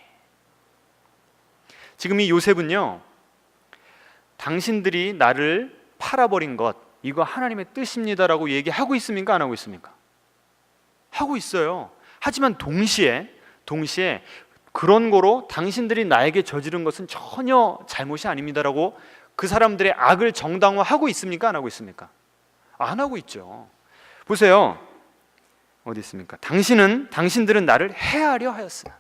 지금 이 요셉은요, 당신들이 나를 팔아버린 것, 이거 하나님의 뜻입니다라고 얘기하고 있습니까? 안 하고 있습니까? 하고 있어요. 하지만 동시에 그런 거로 당신들이 나에게 저지른 것은 전혀 잘못이 아닙니다라고 그 사람들의 악을 정당화하고 있습니까? 안 하고 있습니까? 안 하고 있죠. 보세요. 어디 있습니까? 당신들은 나를 해하려 하였으나.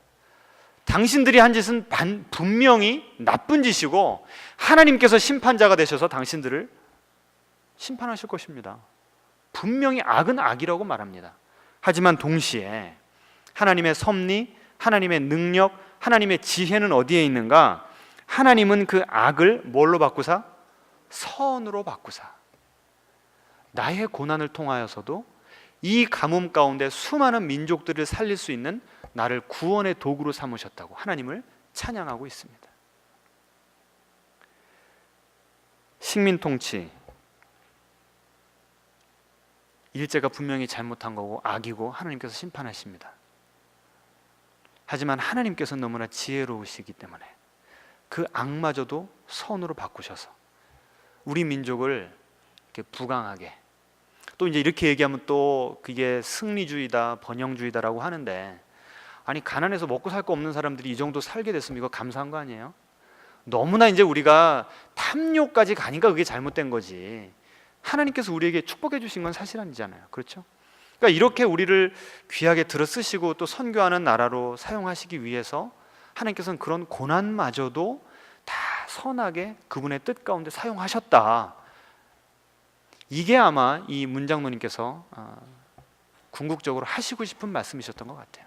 당신들이 한 짓은 분명히 나쁜 짓이고 하나님께서 심판자가 되셔서 당신들을 심판하실 것입니다. 분명히 악은 악이라고 말합니다. 하지만 동시에 하나님의 섭리, 하나님의 능력, 하나님의 지혜는 어디에 있는가? 하나님은 그 악을 뭘로 바꾸사? 선으로 바꾸사. 나의 고난을 통하여서도 이 가뭄 가운데 수많은 민족들을 살릴 수 있는 나를 구원의 도구로 삼으셨다고 하나님을 찬양하고 있습니다. 식민통치, 일제가 분명히 잘못한 거고 악이고 하나님께서 심판하십니다. 하지만 하나님께서는 너무나 지혜로우시기 때문에 그 악마저도 선으로 바꾸셔서 우리 민족을 이렇게 부강하게, 또 이제 이렇게 얘기하면 또 그게 승리주의다, 번영주의다라고 하는데, 아니 가난해서 먹고 살 거 없는 사람들이 이 정도 살게 됐으면 이거 감사한 거 아니에요? 너무나 이제 우리가 탐욕까지 가니까 그게 잘못된 거지. 하나님께서 우리에게 축복해 주신 건 사실 아니잖아요. 그렇죠? 그러니까 이렇게 우리를 귀하게 들어 쓰시고 또 선교하는 나라로 사용하시기 위해서 하나님께서는 그런 고난마저도 다 선하게 그분의 뜻 가운데 사용하셨다. 이게 아마 이 문장로님께서 궁극적으로 하시고 싶은 말씀이셨던 것 같아요.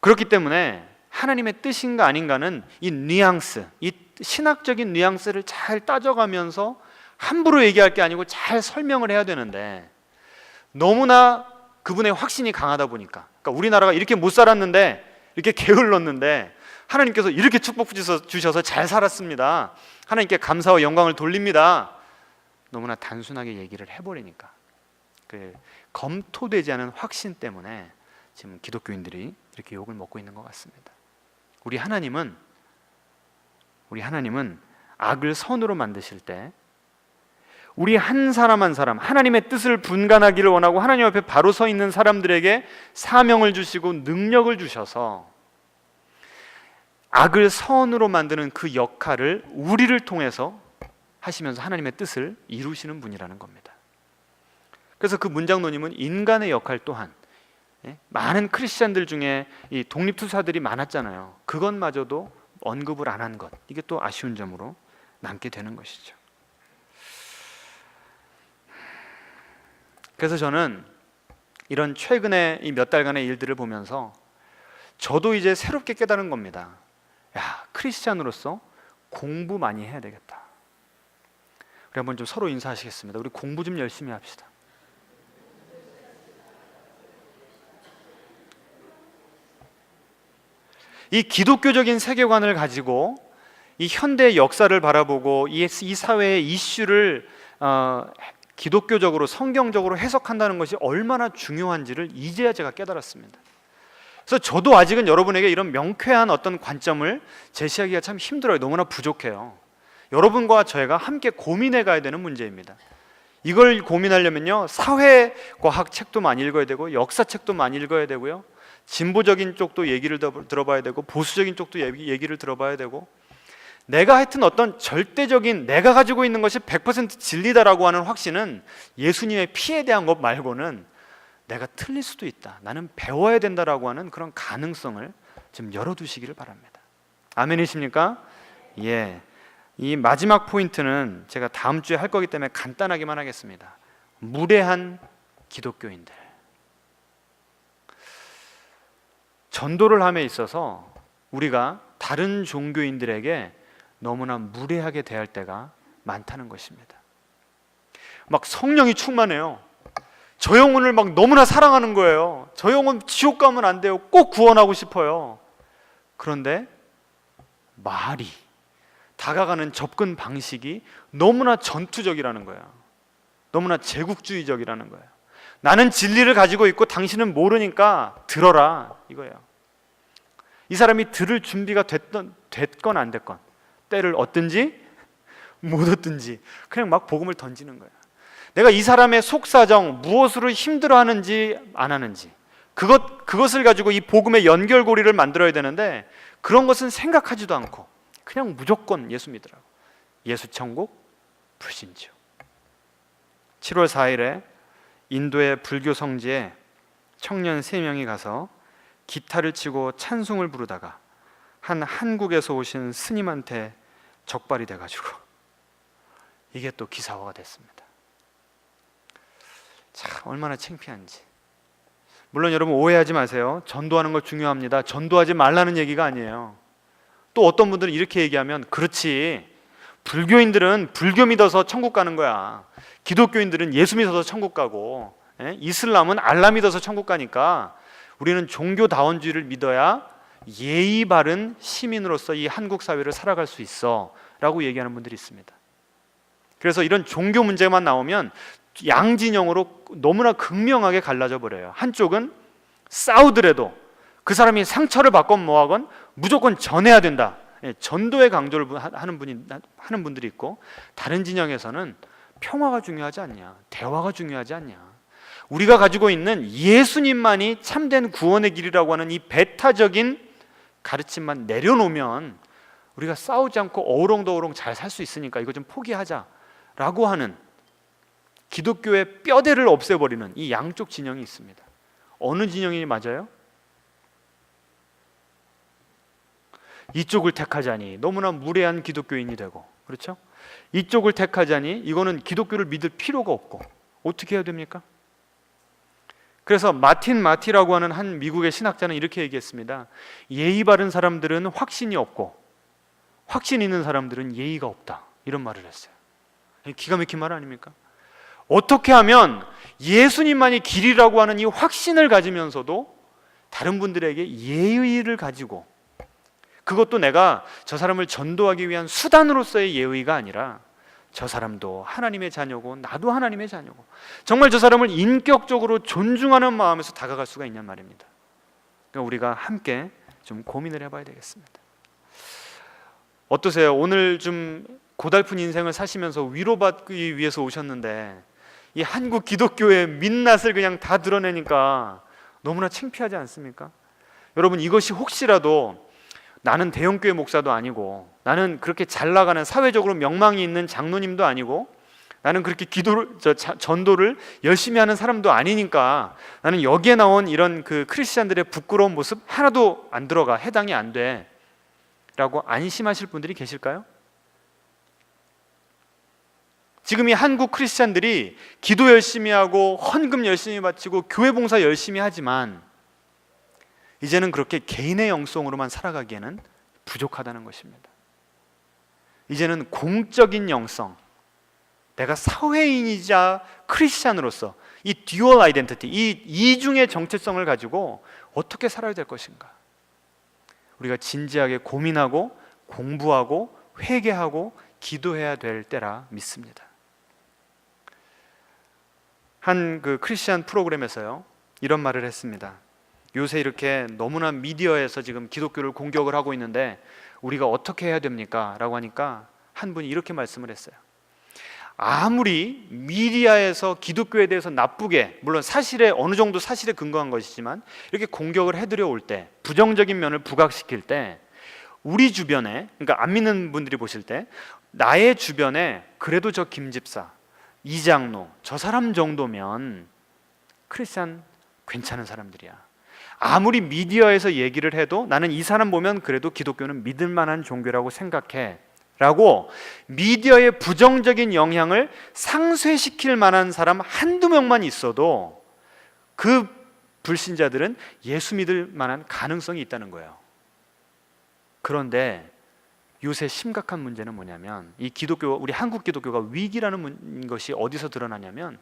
그렇기 때문에 하나님의 뜻인가 아닌가는 이 뉘앙스, 이 신학적인 뉘앙스를 잘 따져가면서 함부로 얘기할 게 아니고 잘 설명을 해야 되는데, 너무나 그분의 확신이 강하다 보니까, 그러니까 우리나라가 이렇게 못 살았는데, 이렇게 게을렀는데 하나님께서 이렇게 축복 주셔서 잘 살았습니다, 하나님께 감사와 영광을 돌립니다, 너무나 단순하게 얘기를 해버리니까 그 검토되지 않은 확신 때문에 지금 기독교인들이 이렇게 욕을 먹고 있는 것 같습니다. 우리 하나님은 우리 하나님은 악을 선으로 만드실 때 우리 한 사람 한 사람 하나님의 뜻을 분간하기를 원하고 하나님 앞에 바로 서 있는 사람들에게 사명을 주시고 능력을 주셔서 악을 선으로 만드는 그 역할을 우리를 통해서 하시면서 하나님의 뜻을 이루시는 분이라는 겁니다. 그래서 그 문장노님은 인간의 역할 또한, 많은 크리스찬들 중에 이 독립투사들이 많았잖아요. 그것마저도 언급을 안 한 것, 이게 또 아쉬운 점으로 남게 되는 것이죠. 그래서 저는 이런 최근에 이 몇 달간의 일들을 보면서 저도 이제 새롭게 깨달은 겁니다. 야, 크리스찬으로서 공부 많이 해야 되겠다. 우리 한번 좀 서로 인사하시겠습니다. 우리 공부 좀 열심히 합시다. 이 기독교적인 세계관을 가지고 이 현대의 역사를 바라보고 이 사회의 이슈를 기독교적으로 성경적으로 해석한다는 것이 얼마나 중요한지를 이제야 제가 깨달았습니다. 그래서 저도 아직은 여러분에게 이런 명쾌한 어떤 관점을 제시하기가 참 힘들어요. 너무나 부족해요. 여러분과 저희가 함께 고민해 가야 되는 문제입니다. 이걸 고민하려면요, 사회과학 책도 많이 읽어야 되고 역사책도 많이 읽어야 되고요, 진보적인 쪽도 얘기를 들어봐야 되고 보수적인 쪽도 얘기를 들어봐야 되고, 내가 하여튼 어떤 절대적인 내가 가지고 있는 것이 100% 진리다라고 하는 확신은 예수님의 피에 대한 것 말고는 내가 틀릴 수도 있다, 나는 배워야 된다라고 하는 그런 가능성을 좀 열어두시기를 바랍니다. 아멘이십니까? 예. 이 마지막 포인트는 제가 다음 주에 할 거기 때문에 간단하게만 하겠습니다. 무례한 기독교인들. 전도를 함에 있어서 우리가 다른 종교인들에게 너무나 무례하게 대할 때가 많다는 것입니다. 막 성령이 충만해요. 저 영혼을 막 너무나 사랑하는 거예요. 저 영혼 지옥 가면 안 돼요. 꼭 구원하고 싶어요. 그런데 말이, 다가가는 접근 방식이 너무나 전투적이라는 거예요. 너무나 제국주의적이라는 거예요. 나는 진리를 가지고 있고 당신은 모르니까 들어라, 이거예요. 이 사람이 들을 준비가 됐건 안 됐건, 때를 얻든지 못 얻든지 그냥 막 복음을 던지는 거예요. 내가 이 사람의 속사정, 무엇으로 힘들어하는지 안 하는지, 그것을 가지고 이 복음의 연결고리를 만들어야 되는데 그런 것은 생각하지도 않고 그냥 무조건 예수 믿으라고. 예수 천국, 불신지옥. 7월 4일에 인도의 불교 성지에 청년 3명이 가서 기타를 치고 찬송을 부르다가 한 한국에서 오신 스님한테 적발이 돼가지고 이게 또 기사화가 됐습니다. 참 얼마나 창피한지. 물론 여러분 오해하지 마세요. 전도하는 거 중요합니다. 전도하지 말라는 얘기가 아니에요. 또 어떤 분들은 이렇게 얘기하면, 그렇지, 불교인들은 불교 믿어서 천국 가는 거야. 기독교인들은 예수 믿어서 천국 가고, 이슬람은 알라 믿어서 천국 가니까 우리는 종교다원주의를 믿어야 예의 바른 시민으로서 이 한국 사회를 살아갈 수 있어 라고 얘기하는 분들이 있습니다. 그래서 이런 종교 문제만 나오면 양진영으로 너무나 극명하게 갈라져 버려요. 한쪽은 싸우더라도 그 사람이 상처를 받건 뭐하건 무조건 전해야 된다, 전도의 강조를 하는 분들이 있고, 다른 진영에서는 평화가 중요하지 않냐, 대화가 중요하지 않냐, 우리가 가지고 있는 예수님만이 참된 구원의 길이라고 하는 이 배타적인 가르침만 내려놓으면 우리가 싸우지 않고 어우렁더우렁 잘 살 수 있으니까 이거 좀 포기하자라고 하는 기독교의 뼈대를 없애버리는 이 양쪽 진영이 있습니다. 어느 진영이 맞아요? 이쪽을 택하자니 너무나 무례한 기독교인이 되고, 그렇죠? 이쪽을 택하자니 이거는 기독교를 믿을 필요가 없고, 어떻게 해야 됩니까? 그래서 마티라고 하는 한 미국의 신학자는 이렇게 얘기했습니다. 예의 바른 사람들은 확신이 없고 확신 있는 사람들은 예의가 없다, 이런 말을 했어요. 기가 막힌 말 아닙니까? 어떻게 하면 예수님만이 길이라고 하는 이 확신을 가지면서도 다른 분들에게 예의를 가지고, 그것도 내가 저 사람을 전도하기 위한 수단으로서의 예의가 아니라 저 사람도 하나님의 자녀고 나도 하나님의 자녀고 정말 저 사람을 인격적으로 존중하는 마음에서 다가갈 수가 있냔 말입니다. 그러니까 우리가 함께 좀 고민을 해봐야 되겠습니다. 어떠세요? 오늘 좀 고달픈 인생을 사시면서 위로받기 위해서 오셨는데 이 한국 기독교의 민낯을 그냥 다 드러내니까 너무나 창피하지 않습니까? 여러분, 이것이 혹시라도 나는 대형교회 목사도 아니고, 나는 그렇게 잘 나가는 사회적으로 명망이 있는 장로님도 아니고, 나는 그렇게 전도를 열심히 하는 사람도 아니니까 나는 여기에 나온 이런 그 크리스찬들의 부끄러운 모습 하나도 안 들어가, 해당이 안 돼 라고 안심하실 분들이 계실까요? 지금 이 한국 크리스찬들이 기도 열심히 하고 헌금 열심히 바치고 교회 봉사 열심히 하지만 이제는 그렇게 개인의 영성으로만 살아가기에는 부족하다는 것입니다. 이제는 공적인 영성, 내가 사회인이자 크리스찬으로서 이 듀얼 아이덴티티, 이 이중의 정체성을 가지고 어떻게 살아야 될 것인가, 우리가 진지하게 고민하고 공부하고 회개하고 기도해야 될 때라 믿습니다. 한 그 크리스찬 프로그램에서요 이런 말을 했습니다. 요새 이렇게 너무나 미디어에서 지금 기독교를 공격을 하고 있는데 우리가 어떻게 해야 됩니까? 라고 하니까 한 분이 이렇게 말씀을 했어요. 아무리 미디어에서 기독교에 대해서 나쁘게, 물론 사실에 어느 정도 사실에 근거한 것이지만 이렇게 공격을 해드려 올 때, 부정적인 면을 부각시킬 때 우리 주변에, 그러니까 안 믿는 분들이 보실 때 나의 주변에 그래도 저 김집사, 이장로, 저 사람 정도면 크리스찬 괜찮은 사람들이야, 아무리 미디어에서 얘기를 해도 나는 이 사람 보면 그래도 기독교는 믿을 만한 종교라고 생각해 라고 미디어의 부정적인 영향을 상쇄시킬 만한 사람 한두 명만 있어도 그 불신자들은 예수 믿을 만한 가능성이 있다는 거예요. 그런데 요새 심각한 문제는 뭐냐면 이 기독교, 우리 한국 기독교가 위기라는 것이 어디서 드러나냐면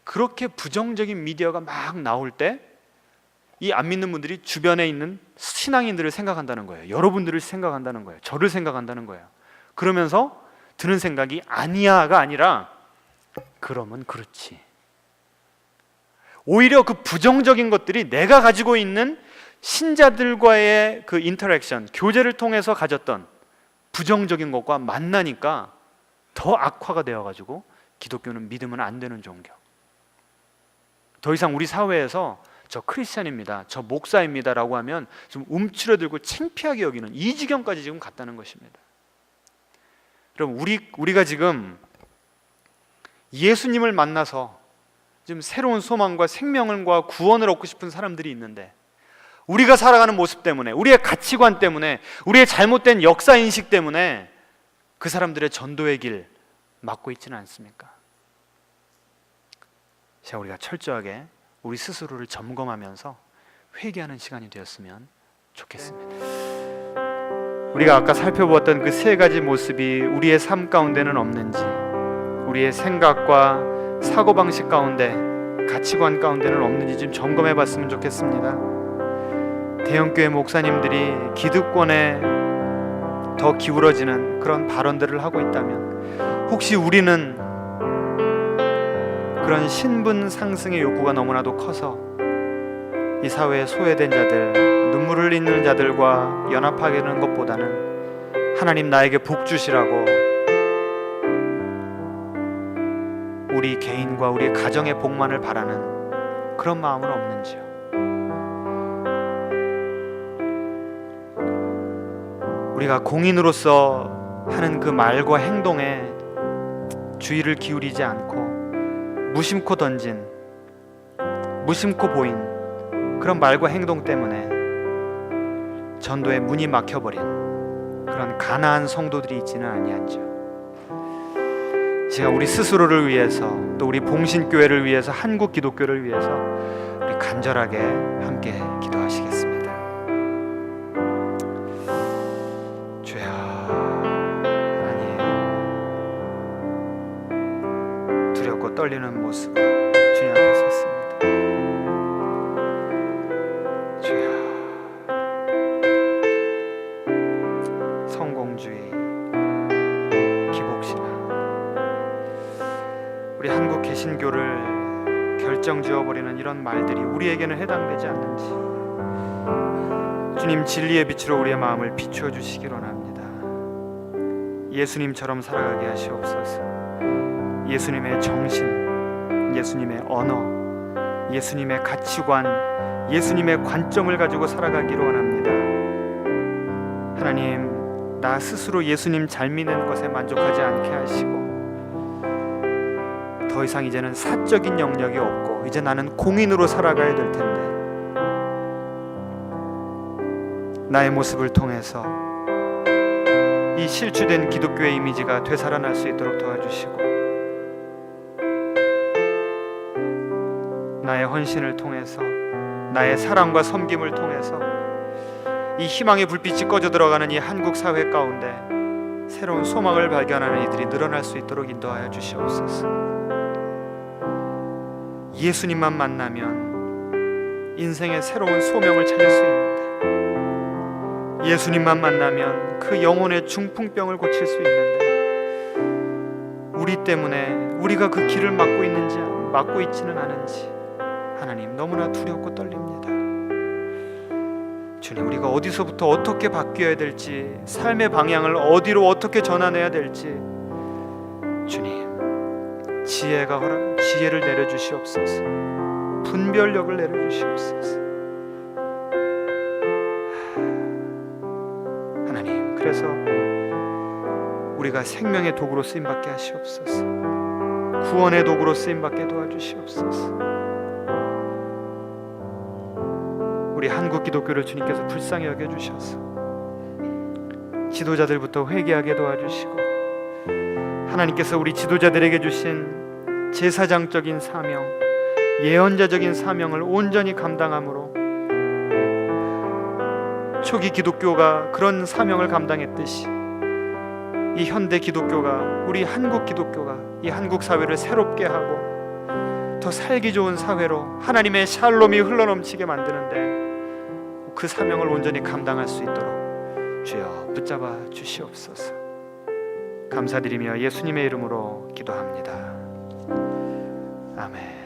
그렇게 부정적인 미디어가 막 나올 때 이 안 믿는 분들이 주변에 있는 신앙인들을 생각한다는 거예요. 여러분들을 생각한다는 거예요. 저를 생각한다는 거예요. 그러면서 드는 생각이 아니야가 아니라 그러면 그렇지. 오히려 그 부정적인 것들이 내가 가지고 있는 신자들과의 그 인터랙션, 교제를 통해서 가졌던 부정적인 것과 만나니까 더 악화가 되어가지고 기독교는 믿으면 안 되는 종교, 더 이상 우리 사회에서 저 크리스찬입니다, 저 목사입니다 라고 하면 좀 움츠러들고 창피하게 여기는 이 지경까지 지금 갔다는 것입니다. 여러분, 우리가 지금 예수님을 만나서 지금 새로운 소망과 생명과 구원을 얻고 싶은 사람들이 있는데 우리가 살아가는 모습 때문에, 우리의 가치관 때문에, 우리의 잘못된 역사인식 때문에 그 사람들의 전도의 길 막고 있지는 않습니까? 자, 우리가 철저하게 우리 스스로를 점검하면서 회개하는 시간이 되었으면 좋겠습니다. 우리가 아까 살펴보았던 그 세 가지 모습이 우리의 삶 가운데는 없는지, 우리의 생각과 사고방식 가운데, 가치관 가운데는 없는지 좀 점검해 봤으면 좋겠습니다. 대형교회 목사님들이 기득권에 더 기울어지는 그런 발언들을 하고 있다면 혹시 우리는 그런 신분 상승의 욕구가 너무나도 커서 이 사회에 소외된 자들, 눈물을 흘리는 자들과 연합하는 것보다는 하나님 나에게 복 주시라고 우리 개인과 우리 가정의 복만을 바라는 그런 마음은 없는지요? 우리가 공인으로서 하는 그 말과 행동에 주의를 기울이지 않고 무심코 던진, 무심코 보인 그런 말과 행동 때문에 전도의 문이 막혀버린 그런 가나안 성도들이 있지는 아니한지요. 제가 우리 스스로를 위해서, 또 우리 봉신교회를 위해서, 한국 기독교를 위해서 우리 간절하게 함께 기도하시겠습니다. 주여 하나님, 두렵고 떨리는 모습으로 주님 앞에 섰습니다. 주여, 성공주의, 기복신앙, 우리 한국 개신교를 결정지어버리는 이런 말들이 우리에게는 해당되지 않는지 주님 진리의 빛으로 우리의 마음을 비추어 주시기 원합니다. 예수님처럼 살아가게 하시옵소서. 예수님의 정신, 예수님의 언어, 예수님의 가치관, 예수님의 관점을 가지고 살아가기를 원합니다. 하나님, 나 스스로 예수님 잘 믿는 것에 만족하지 않게 하시고 더 이상 이제는 사적인 영역이 없고 이제 나는 공인으로 살아가야 될 텐데 나의 모습을 통해서 이 실추된 기독교의 이미지가 되살아날 수 있도록 도와주시고 나의 헌신을 통해서 나의 사랑과 섬김을 통해서 이 희망의 불빛이 꺼져 들어가는 이 한국 사회 가운데 새로운 소망을 발견하는 이들이 늘어날 수 있도록 인도하여 주시옵소서. 예수님만 만나면 인생의 새로운 소명을 찾을 수 있는데 예수님만 만나면 그 영혼의 중풍병을 고칠 수 있는데 우리 때문에 우리가 그 길을 막고 있지는 않은지 하나님 너무나 두렵고 떨립니다. 주님, 우리가 어디서부터 어떻게 바뀌어야 될지, 삶의 방향을 어디로 어떻게 전환해야 될지 주님 지혜를 내려주시옵소서. 분별력을 내려주시옵소서. 하나님, 그래서 우리가 생명의 도구로 쓰임받게 하시옵소서. 구원의 도구로 쓰임받게 도와주시옵소서. 우리 한국 기독교를 주님께서 불쌍히 여겨주셔서 지도자들부터 회개하게 도와주시고 하나님께서 우리 지도자들에게 주신 제사장적인 사명, 예언자적인 사명을 온전히 감당함으로 초기 기독교가 그런 사명을 감당했듯이 이 현대 기독교가, 우리 한국 기독교가 이 한국 사회를 새롭게 하고 더 살기 좋은 사회로 하나님의 샬롬이 흘러넘치게 만드는데 그 사명을 온전히 감당할 수 있도록 주여 붙잡아 주시옵소서. 감사드리며 예수님의 이름으로 기도합니다. 아멘.